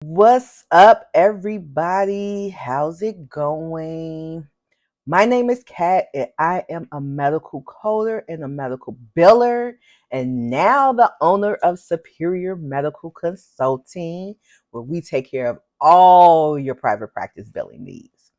What's up, everybody? How's it going? My name is Kat, and I am a medical coder and a medical biller, and now the owner of Superior Medical Consulting, where we take care of all your private practice billing needs.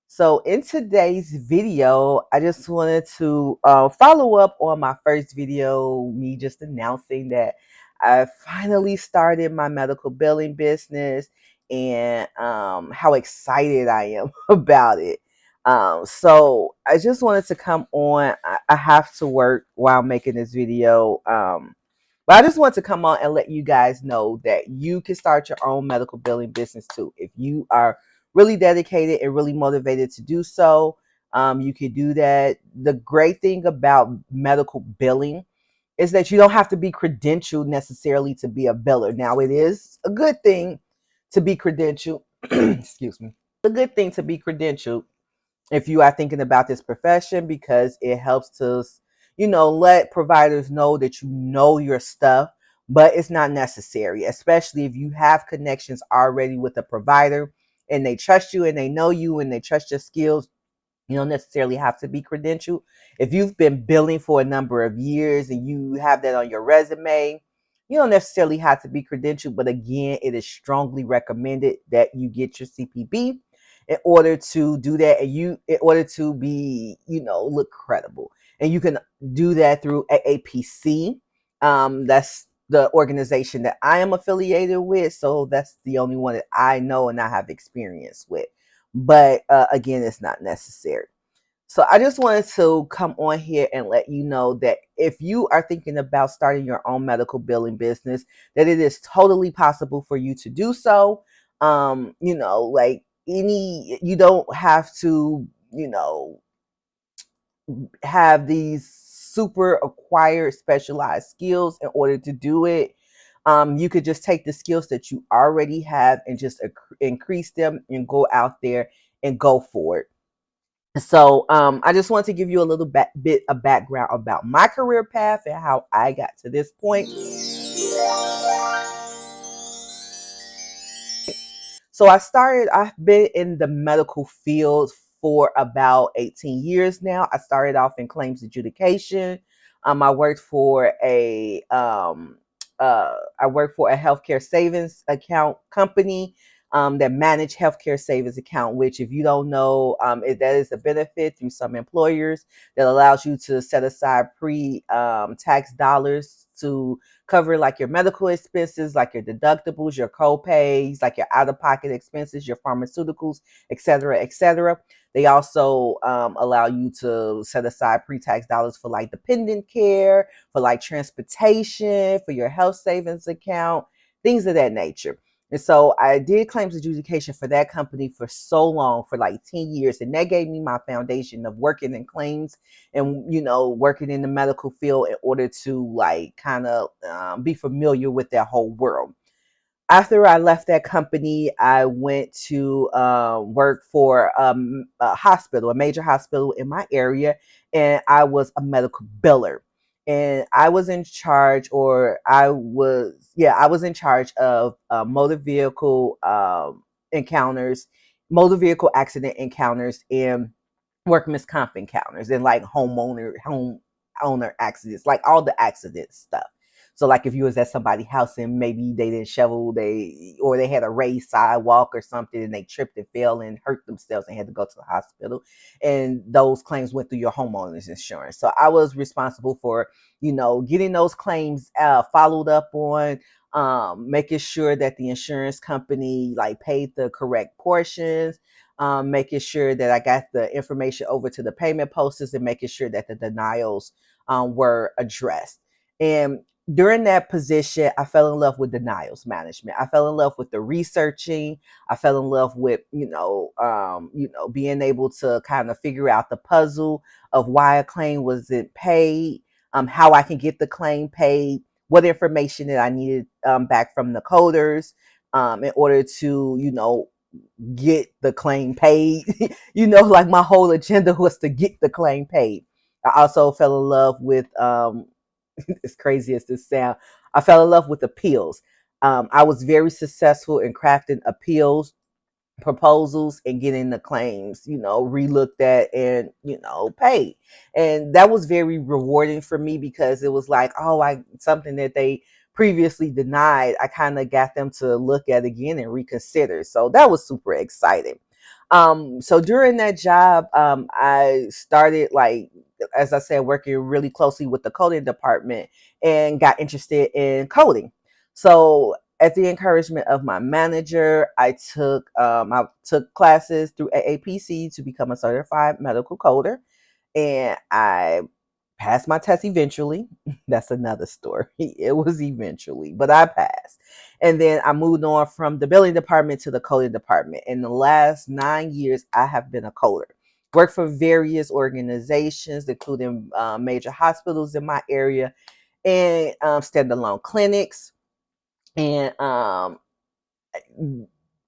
So, in today's video, I just wanted to follow up on my first video, me just announcing that I finally started my medical billing business and how excited I am about it. So, I just wanted to come on. I have to work while making this video. But I just want to come on and let you guys know that you can start your own medical billing business too. If you are really dedicated and really motivated to do so, you can do that. The great thing about medical billing is that you don't have to be credentialed necessarily to be a biller. Now, it is a good thing to be credentialed. Excuse me. A good thing to be credentialed if you are thinking about this profession, because it helps to, let providers know that you know your stuff, but it's not necessary, especially if you have connections already with a provider and they trust you and they know you and they trust your skills. You don't necessarily have to be credentialed. If you've been billing for a number of years and you have that on your resume, you don't necessarily have to be credentialed. But again, it is strongly recommended that you get your CPB in order to do that, and in order to be, look credible. And you can do that through AAPC. That's the organization that I am affiliated with. So that's the only one that I know and I have experience with. But again, it's not necessary. So I just wanted to come on here and let you know that if you are thinking about starting your own medical billing business, that it is totally possible for you to do so. Like you don't have to, have these super acquired specialized skills in order to do it. You could just take the skills that you already have and just increase them and go out there and go for it. So I just want to give you a little bit of background about my career path and how I got to this point. So I've been in the medical field for about 18 years now. I started off in claims adjudication. I worked for I worked for a healthcare savings account company that managed healthcare savings account, which, if you don't know, that is a benefit through some employers that allows you to set aside tax dollars to cover like your medical expenses, like your deductibles, your co-pays, like your out-of-pocket expenses, your pharmaceuticals, etc., etc. They also allow you to set aside pre-tax dollars for like dependent care, for like transportation, for your health savings account, things of that nature. And so I did claims adjudication for that company for so long, for like 10 years. And that gave me my foundation of working in claims and, working in the medical field in order to like kind of be familiar with that whole world. After I left that company, I went to work for a hospital, a major hospital in my area, and I was a medical biller. And I was in charge, I was in charge of encounters, motor vehicle accident encounters, and workman's comp encounters, and like home owner accidents, like all the accident stuff. So like if you was at somebody's house and maybe they didn't shovel, they had a raised sidewalk or something and they tripped and fell and hurt themselves and had to go to the hospital, and those claims went through your homeowner's insurance. So I was responsible for, getting those claims followed up on, making sure that the insurance company like paid the correct portions, making sure that I got the information over to the payment posters, and making sure that the denials were addressed. And during that position, I fell in love with denials management. I fell in love with the researching. I fell in love with, being able to kind of figure out the puzzle of why a claim wasn't paid, how I can get the claim paid, what information that I needed back from the coders in order to, get the claim paid. Like my whole agenda was to get the claim paid. I also fell in love with as crazy as this sound, I fell in love with appeals. I was very successful in crafting appeals, proposals, and getting the claims, relooked at and, paid. And that was very rewarding for me because it was like, oh, I something that they previously denied, I kind of got them to look at again and reconsider. So that was super exciting. So during that job, I started, like, as I said, working really closely with the coding department and got interested in coding. So at the encouragement of my manager, I took classes through AAPC to become a certified medical coder, and I passed my test eventually. That's another story. It was eventually, but I passed. And then I moved on from the billing department to the coding department. In the last 9 years, I have been a coder. Worked for various organizations, including major hospitals in my area and standalone clinics. And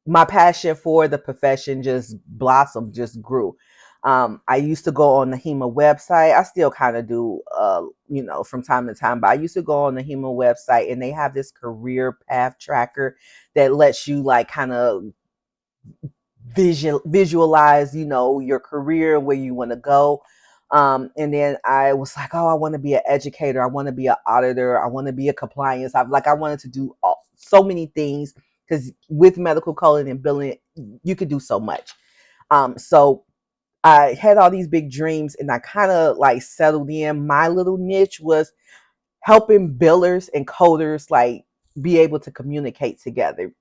my passion for the profession just blossomed, just grew. I used to go on the Ahima website. I still kind of do, from time to time, but I used to go on the Ahima website and they have this career path tracker that lets you, like, kind of visualize, your career, where you want to go. And then I was like, oh, I want to be an educator. I want to be an auditor. I want to be a compliance. I wanted to do so many things because with medical coding and billing, you could do so much. So I had all these big dreams and I kind of like settled in. My little niche was helping billers and coders, like, be able to communicate together.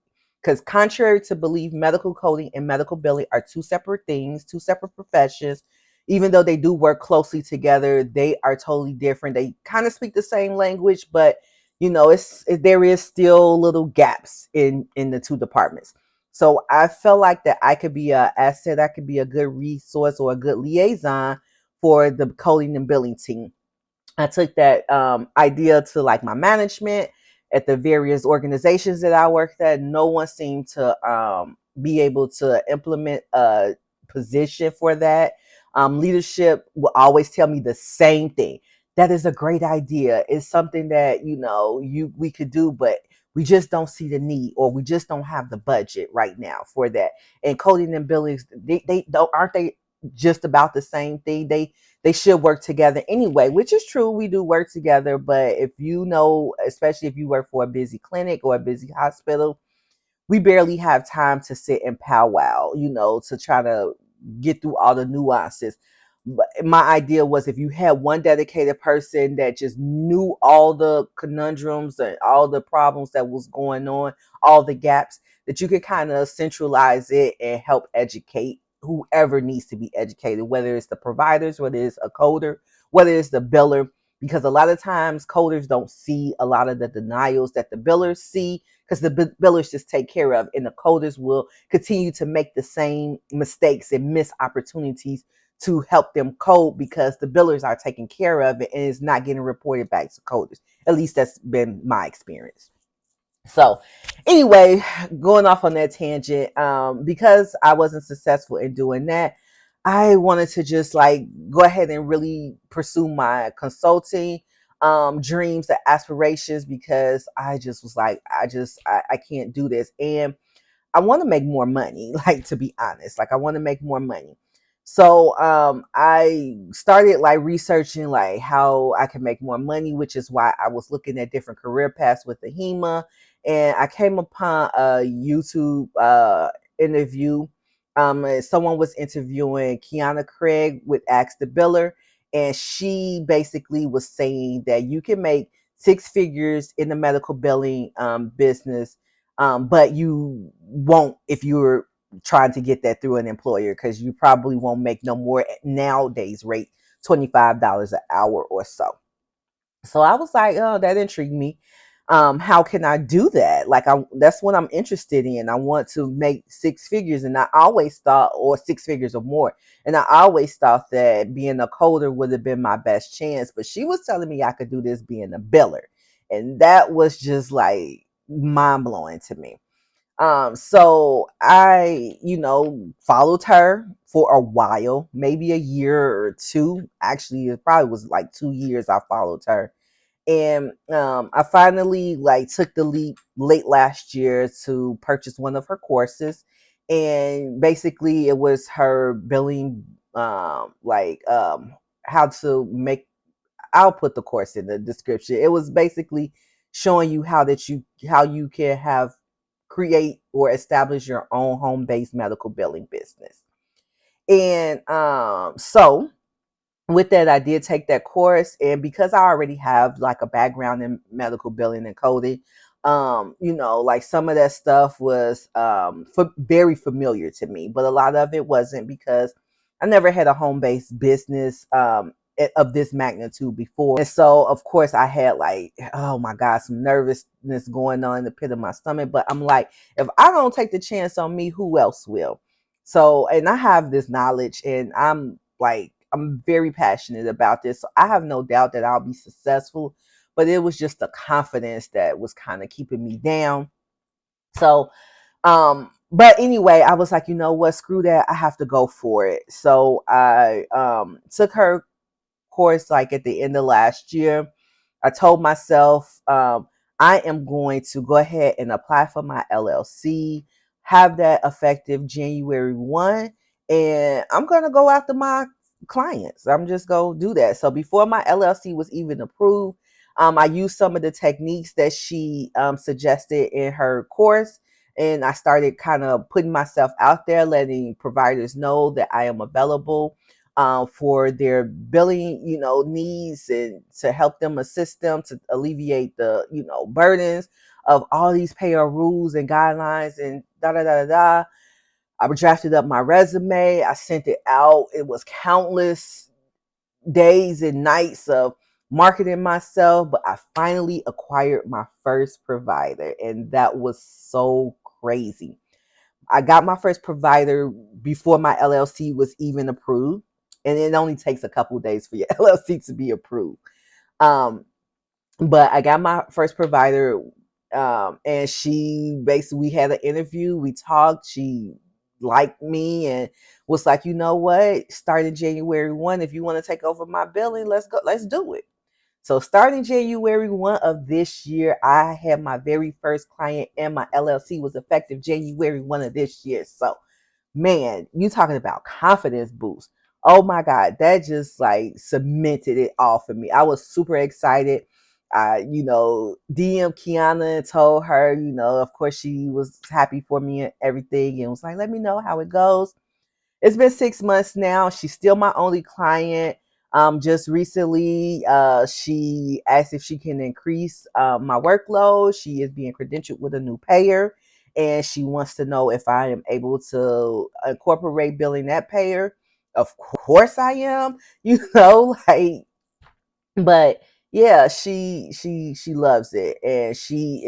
Because contrary to belief, medical coding and medical billing are two separate things, two separate professions. Even though they do work closely together, they are totally different. They kind of speak the same language, but there is still little gaps in the two departments. So I felt like that I could be an asset, I could be a good resource or a good liaison for the coding and billing team. I took that idea to, like, my management at the various organizations that I worked at. No one seemed to be able to implement a position for that. Leadership will always tell me the same thing. That is a great idea. It's something that we could do, but we just don't see the need, or we just don't have the budget right now for that. And coding and billing, they don't aren't they just about the same thing? They should work together anyway, which is true. We do work together, but if especially if you work for a busy clinic or a busy hospital, we barely have time to sit and powwow, to try to get through all the nuances. But my idea was, if you had one dedicated person that just knew all the conundrums and all the problems that was going on, all the gaps, that you could kind of centralize it and help educate whoever needs to be educated, whether it's the providers, whether it's a coder, whether it's the biller, because a lot of times coders don't see a lot of the denials that the billers see, because the billers just take care of, and the coders will continue to make the same mistakes and miss opportunities to help them code, because the billers are taking care of it and it's not getting reported back to coders. At least that's been my experience. So anyway, going off on that tangent, because I wasn't successful in doing that, I wanted to just, like, go ahead and really pursue my consulting dreams and aspirations, because I just was like, I can't do this. And I want to make more money, like, to be honest. Like, I want to make more money. So I started, like, researching, like, how I can make more money, which is why I was looking at different career paths with Ahima. And I came upon a YouTube interview. Someone was interviewing Kiana Craig with Ask the Biller, and she basically was saying that you can make six figures in the medical billing business, but you won't if you're trying to get that through an employer, because you probably won't make no more at nowadays rate, $25 an hour or so. So I was like, oh, that intrigued me. How can I do that? Like, that's what I'm interested in. I want to make six figures, and I always thought, or six figures or more. And I always thought that being a coder would have been my best chance. But she was telling me I could do this being a biller. And that was just, like, mind blowing to me. So I, followed her for a while, maybe a year or two. Actually, it probably was like 2 years I followed her. And I finally like took the leap late last year to purchase one of her courses. And basically it was her billing, how to make, I'll put the course in the description. It was basically showing you how you can have create or establish your own home-based medical billing business. And so with that, I did take that course, and because I already have like a background in medical billing and coding, like some of that stuff was very familiar to me, but a lot of it wasn't because I never had a home-based business of this magnitude before. And so of course I had like, oh my God, some nervousness going on in the pit of my stomach. But I'm like, if I don't take the chance on me, who else will? So, and I have this knowledge, and I'm very passionate about this. So I have no doubt that I'll be successful, but it was just the confidence that was kind of keeping me down. So, but anyway, I was like, you know what, screw that. I have to go for it. So I took her course like at the end of last year. I told myself I am going to go ahead and apply for my LLC, have that effective January 1, and I'm going to go after my clients. I'm just going to do that. So before my LLC was even approved, I used some of the techniques that she suggested in her course. And I started kind of putting myself out there, letting providers know that I am available for their billing, needs, and to help them, assist them to alleviate the, burdens of all these payer rules and guidelines and da da da da da. I drafted up my resume. I sent it out. It was countless days and nights of marketing myself, but I finally acquired my first provider, and that was so crazy. I got my first provider before my LLC was even approved, and it only takes a couple of days for your LLC to be approved. Um, but I got my first provider, and she basically, we had an interview, we talked, she liked me and was like, you know what, starting January 1, if you want to take over my billing, let's go, let's do it. So starting January 1 of this year, I had my very first client, and my LLC was effective January 1 of this year. So man, you talking about confidence boost. Oh my God, that just like cemented it all for me. I was super excited. I, DM Kiana and told her, of course she was happy for me and everything, and was like, let me know how it goes. It's been 6 months now. She's still my only client. Just recently, she asked if she can increase my workload. She is being credentialed with a new payer, and she wants to know if I am able to incorporate billing that payer. Of course, I am. Like, but yeah, she loves it, and she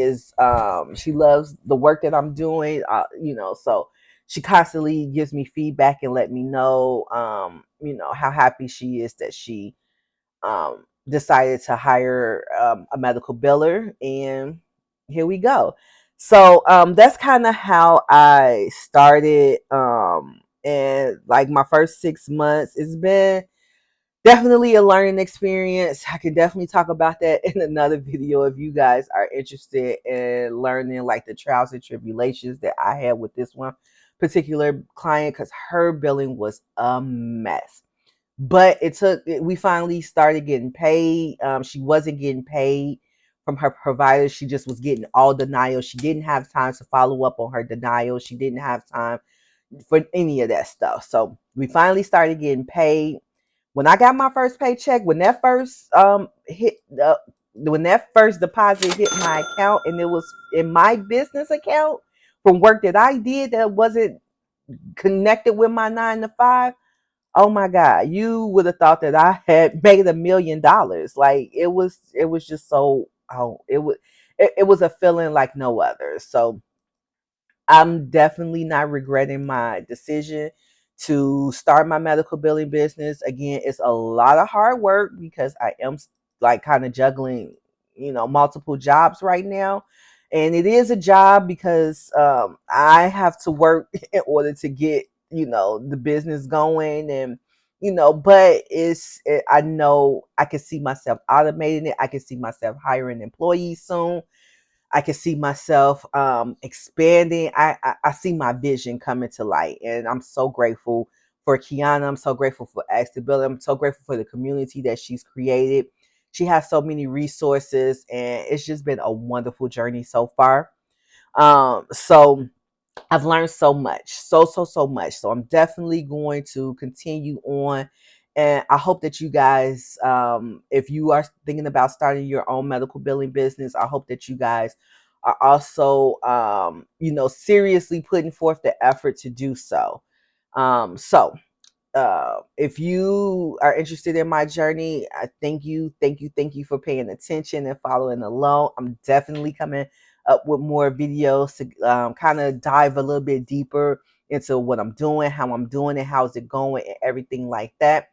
loves the work that I'm doing. So she constantly gives me feedback and let me know how happy she is that she decided to hire a medical biller, and here we go. So that's kind of how I started, and like my first 6 months, it's been definitely a learning experience. I can definitely talk about that in another video if you guys are interested in learning like the trials and tribulations that I had with this one particular client, because her billing was a mess. But we finally started getting paid. She wasn't getting paid from her provider. She just was getting all denials. She didn't have time to follow up on her denials. She didn't have time for any of that stuff. So we finally started getting paid. When I got my first paycheck, when that first when that first deposit hit my account, and it was in my business account from work that I did that wasn't connected with my 9 to 5. Oh my God, you would have thought that I had made $1 million. Like it was just so, it was a feeling like no other. So I'm definitely not regretting my decision to start my medical billing business. Again, it's a lot of hard work because I am like kind of juggling, multiple jobs right now. And it is a job because I have to work in order to get, the business going. And but I know I can see myself automating it. I can see myself hiring employees soon. I can see myself expanding. I see my vision coming to light, and I'm so grateful for Kiana. I'm so grateful for Stability. I'm so grateful for the community that she's created. She has so many resources, and it's just been a wonderful journey so far. So I've learned so much, so much. So I'm definitely going to continue on. And I hope that you guys, if you are thinking about starting your own medical billing business, I hope that you guys are also, seriously putting forth the effort to do so. If you are interested in my journey, I thank you for paying attention and following along. I'm definitely coming up with more videos to kind of dive a little bit deeper into what I'm doing, how I'm doing it, how's it going, and everything like that.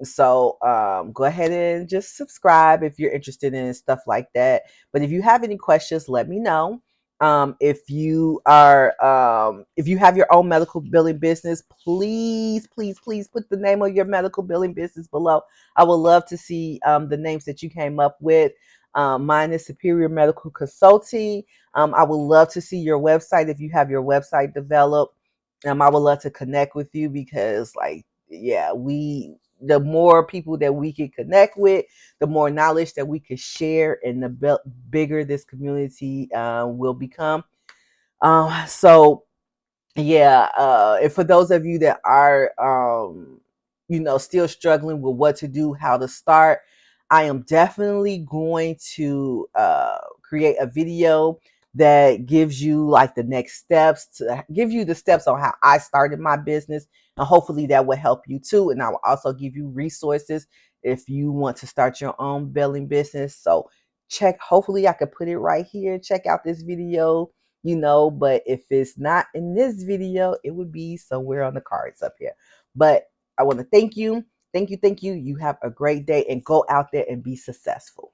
So go ahead and just subscribe if you're interested in stuff like that. But if you have any questions, let me know. If you have your own medical billing business, please put the name of your medical billing business below. I would love to see the names that you came up with. Mine is Superior Medical Consulting. I would love to see your website if you have your website developed. I would love to connect with you because, like, yeah, the more people that we can connect with, the more knowledge that we can share, and the bigger this community will become. So yeah, and for those of you that are still struggling with what to do, how to start, I am definitely going to create a video that gives you like the next steps, to give you the steps on how I started my business, and hopefully that will help you too. And I will also give you resources if you want to start your own billing business. So hopefully I could put it right here. Check out this video, but if it's not in this video, it would be somewhere on the cards up here. But I want to thank you. Thank you. You have a great day, and go out there and be successful.